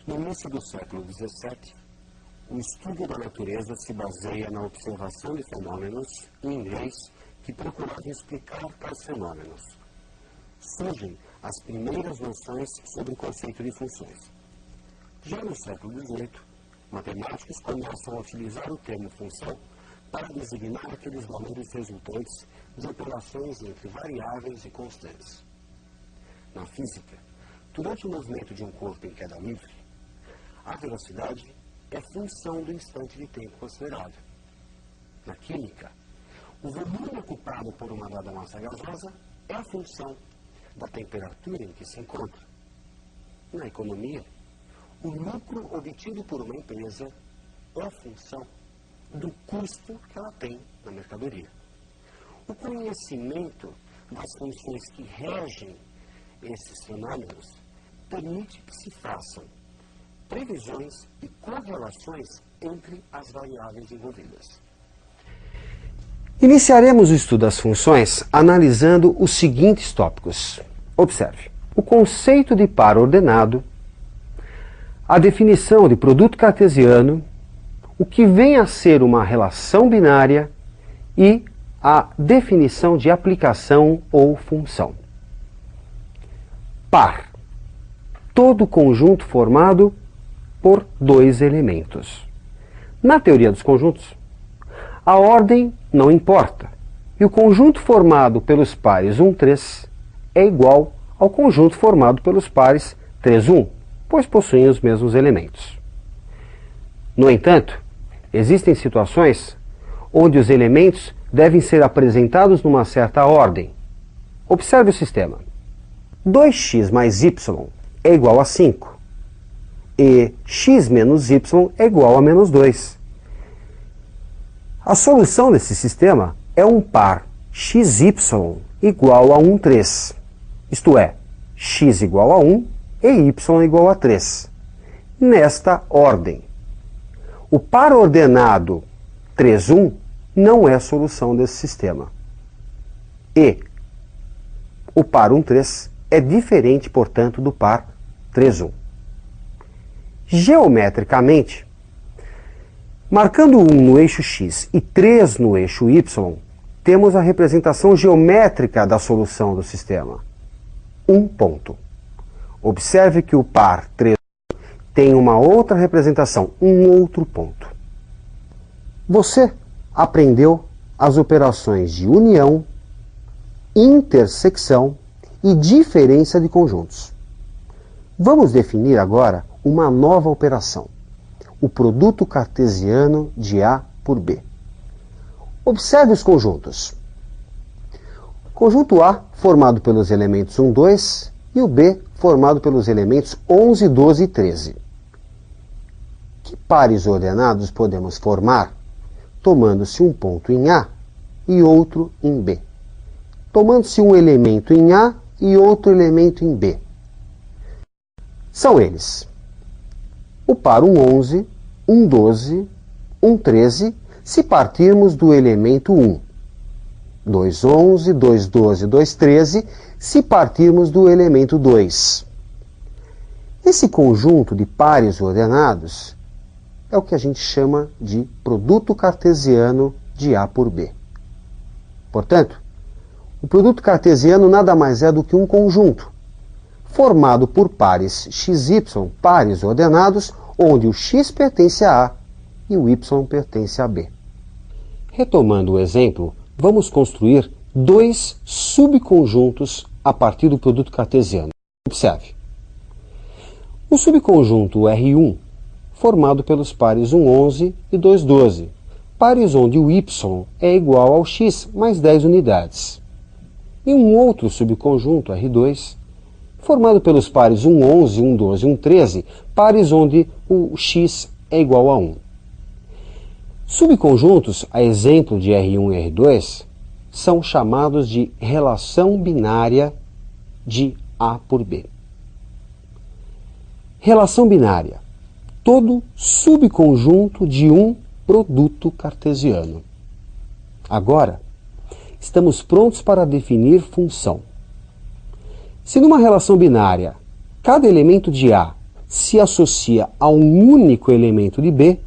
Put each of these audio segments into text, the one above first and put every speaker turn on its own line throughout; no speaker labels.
No início do século XVII, o estudo da natureza se baseia na observação de fenômenos, em inglês, que procuravam explicar tais fenômenos. Surgem as primeiras noções sobre o conceito de funções. Já no século XVIII, matemáticos começam a utilizar o termo função para designar aqueles valores resultantes de operações entre variáveis e constantes. Na física, durante o movimento de um corpo em queda livre, a velocidade é função do instante de tempo considerado. Na química, o volume ocupado por uma dada massa gasosa é a função da temperatura em que se encontra. Na economia, o lucro obtido por uma empresa é a função do custo que ela tem na mercadoria. O conhecimento das funções que regem esses fenômenos permite que se façam previsões e correlações entre as variáveis envolvidas.
Iniciaremos o estudo das funções analisando os seguintes tópicos. Observe: o conceito de par ordenado, a definição de produto cartesiano, o que vem a ser uma relação binária e a definição de aplicação ou função. Par: todo conjunto formado por dois elementos. Na teoria dos conjuntos, a ordem não importa, e o conjunto formado pelos pares 1, 3 é igual ao conjunto formado pelos pares 3, 1, pois possuem os mesmos elementos. No entanto, existem situações onde os elementos devem ser apresentados numa certa ordem. Observe o sistema. 2x mais y é igual a 5, e x menos y é igual a menos 2. A solução desse sistema é um par xy igual a 1, 3, isto é, x igual a 1 e y igual a 3, nesta ordem. O par ordenado 3, 1 não é a solução desse sistema. E o par 1, 3 é diferente, portanto, do par 3, 1. Geometricamente, marcando 1 no eixo x e 3 no eixo y, temos a representação geométrica da solução do sistema. Um ponto. Observe que o par 3 tem uma outra representação, um outro ponto. Você aprendeu as operações de união, intersecção e diferença de conjuntos. Vamos definir agora uma nova operação, o produto cartesiano de A por B. Observe os conjuntos. Conjunto A, formado pelos elementos 1, 2, e o B, formado pelos elementos 11, 12 e 13. Que pares ordenados podemos formar tomando-se um ponto em A e outro em B? Tomando-se um elemento em A e outro elemento em B. São eles: o par 11, 12, 13, se partirmos do elemento 1. 11, 12, 13, se partirmos do elemento 2. Esse conjunto de pares ordenados é o que a gente chama de produto cartesiano de A por B. Portanto, o produto cartesiano nada mais é do que um conjunto formado por pares xy, pares ordenados, onde o x pertence a A e o y pertence a B. Retomando o exemplo, vamos construir dois subconjuntos a partir do produto cartesiano. Observe. O subconjunto R1, formado pelos pares 1, 11 e 2, 12, pares onde o y é igual ao x mais 10 unidades. E um outro subconjunto, R2, formado pelos pares 1, 11, 1, 12 e 1, 13, pares onde o x é igual a 1. Subconjuntos, a exemplo de R1 e R2, são chamados de relação binária de A por B. Relação binária: todo subconjunto de um produto cartesiano. Agora, estamos prontos para definir função. Se numa relação binária, cada elemento de A se associa a um único elemento de B,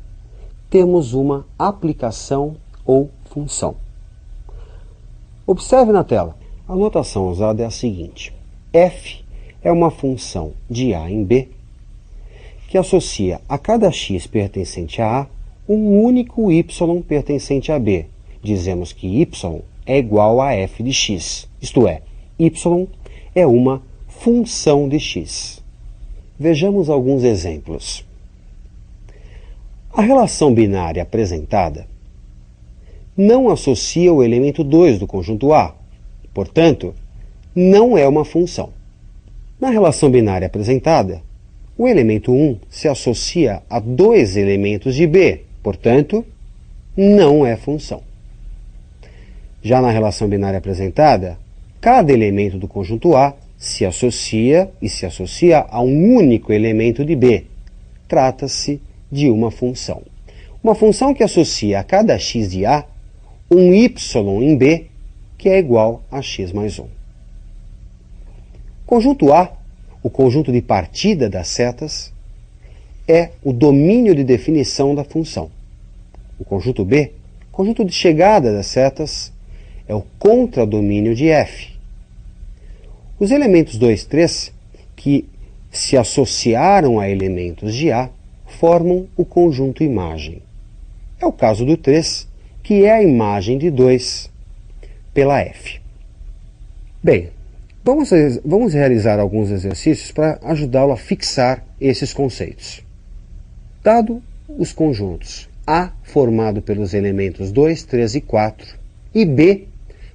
temos uma aplicação ou função. Observe na tela. A notação usada é a seguinte. F é uma função de A em B que associa a cada x pertencente a A um único y pertencente a B. Dizemos que y é igual a f de x, isto é, y é uma função de x. Vejamos alguns exemplos. A relação binária apresentada não associa o elemento 2 do conjunto A, portanto, não é uma função. Na relação binária apresentada, o elemento 1 se associa a dois elementos de B, portanto, não é função. Já na relação binária apresentada, cada elemento do conjunto A se associa a um único elemento de B. Trata-se de uma função. Uma função que associa a cada x de A um y em B, que é igual a x mais 1. Conjunto A, o conjunto de partida das setas, é o domínio de definição da função. O conjunto B, conjunto de chegada das setas, é o contradomínio de f. Os elementos 2 e 3, que se associaram a elementos de A, formam o conjunto imagem. É o caso do 3, que é a imagem de 2 pela f. Bem, vamos realizar alguns exercícios para ajudá-lo a fixar esses conceitos. Dado os conjuntos A formado pelos elementos 2, 3 e 4 e B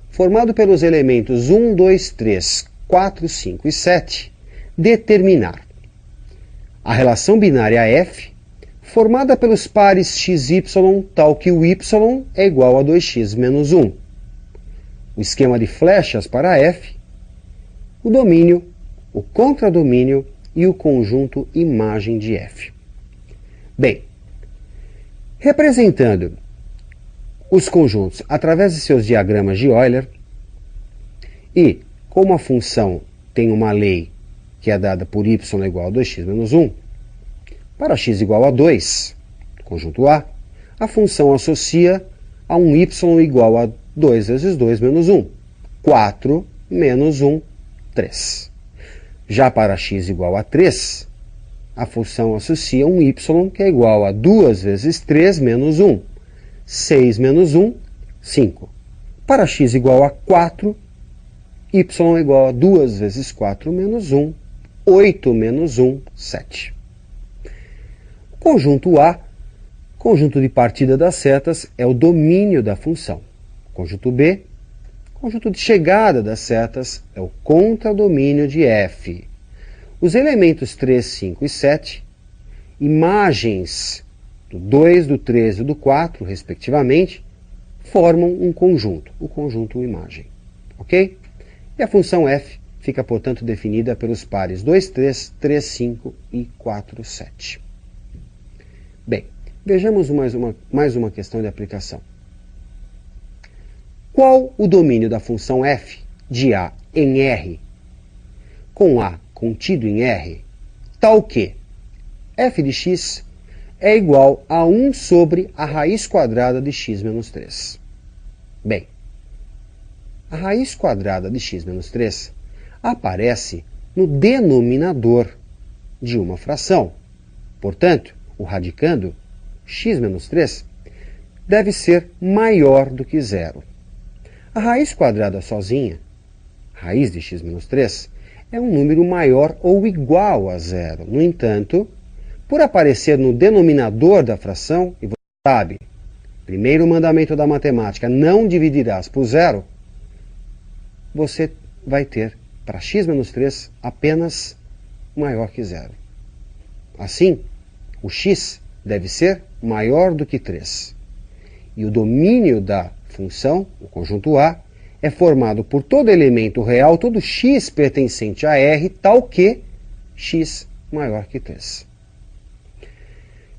formado pelos elementos 1, 2, 3, 4, 5 e 7, determinar a relação binária f formada pelos pares x, y, tal que o y é igual a 2x menos 1. O esquema de flechas para f, o domínio, o contradomínio e o conjunto imagem de f. Bem, representando os conjuntos através de seus diagramas de Euler e como a função tem uma lei que é dada por y igual a 2x menos 1, para x igual a 2, conjunto A, a função associa a um y igual a 2 vezes 2 menos 1, 4 menos 1, 3. Já para x igual a 3, a função associa um y que é igual a 2 vezes 3 menos 1, 6 menos 1, 5. Para x igual a 4, y é igual a 2 vezes 4 menos 1, 8 menos 1, 7. Conjunto A, conjunto de partida das setas, é o domínio da função. Conjunto B, conjunto de chegada das setas, é o contradomínio de f. Os elementos 3, 5 e 7, imagens do 2, do 3 e do 4, respectivamente, formam um conjunto, o conjunto imagem. Ok? E a função f fica, portanto, definida pelos pares 2, 3, 3, 5 e 4, 7. Bem, vejamos mais uma questão de aplicação. Qual o domínio da função f de A em R, com A contido em R, tal que f de x é igual a 1 sobre a raiz quadrada de x menos 3? Bem, a raiz quadrada de x menos 3 aparece no denominador de uma fração. Portanto, o radicando, x menos 3, deve ser maior do que zero. A raiz quadrada sozinha, raiz de x menos 3, é um número maior ou igual a zero. No entanto, por aparecer no denominador da fração, e você sabe, primeiro mandamento da matemática, não dividirás por zero, você vai ter, para x menos 3, apenas maior que zero. Assim, o x deve ser maior do que 3. E o domínio da função, o conjunto A, é formado por todo elemento real, todo x pertencente a R, tal que x maior que 3.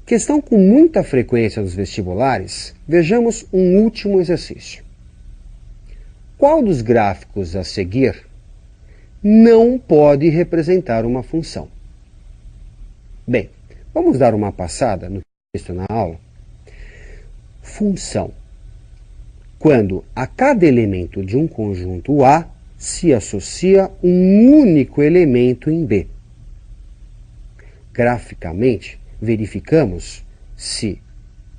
Questão com muita frequência nos vestibulares, vejamos um último exercício. Qual dos gráficos a seguir não pode representar uma função? Bem, vamos dar uma passada no texto na aula. Função. Quando a cada elemento de um conjunto A se associa um único elemento em B. Graficamente, verificamos se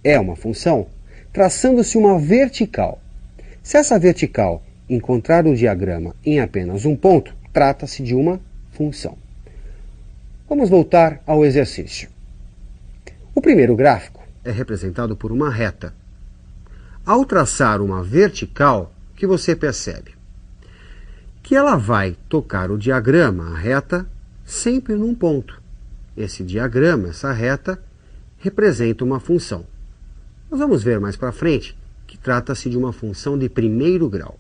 é uma função, traçando-se uma vertical. Se essa vertical encontrar o diagrama em apenas um ponto, trata-se de uma função. Vamos voltar ao exercício. O primeiro gráfico é representado por uma reta. Ao traçar uma vertical, o que você percebe? Que ela vai tocar o diagrama, a reta, sempre num ponto. Esse diagrama, essa reta, representa uma função. Nós vamos ver mais para frente que trata-se de uma função de primeiro grau.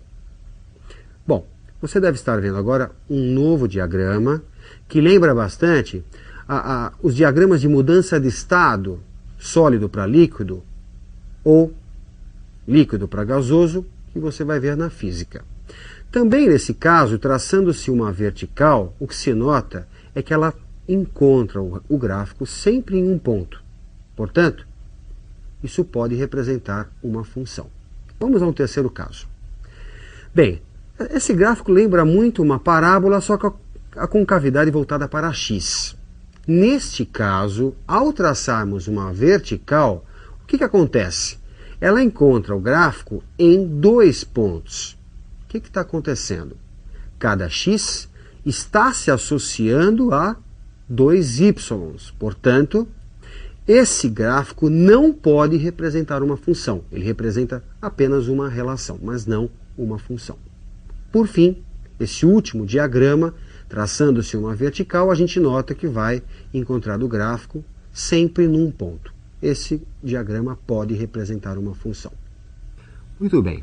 Bom, você deve estar vendo agora um novo diagrama que lembra bastante os diagramas de mudança de estado, sólido para líquido ou líquido para gasoso, que você vai ver na física. Também nesse caso, traçando-se uma vertical, o que se nota é que ela encontra o gráfico sempre em um ponto. Portanto, isso pode representar uma função. Vamos a um terceiro caso. Bem, esse gráfico lembra muito uma parábola, só que a concavidade voltada para x. Neste caso, ao traçarmos uma vertical, o que acontece? Ela encontra o gráfico em dois pontos. O que está acontecendo? Cada x está se associando a dois y. Portanto, esse gráfico não pode representar uma função. Ele representa apenas uma relação, mas não uma função. Por fim, esse último diagrama, traçando-se uma vertical, a gente nota que vai encontrar o gráfico sempre num ponto. Esse diagrama pode representar uma função. Muito bem.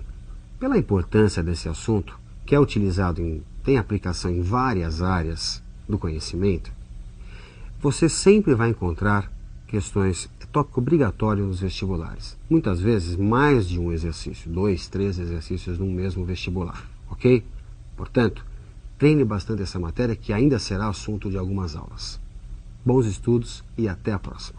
Pela importância desse assunto, que é utilizado tem aplicação em várias áreas do conhecimento, você sempre vai encontrar questões, é tópico obrigatório nos vestibulares. Muitas vezes mais de um exercício, 2, 3 exercícios num mesmo vestibular, ok? Portanto, treine bastante essa matéria que ainda será assunto de algumas aulas. Bons estudos e até a próxima.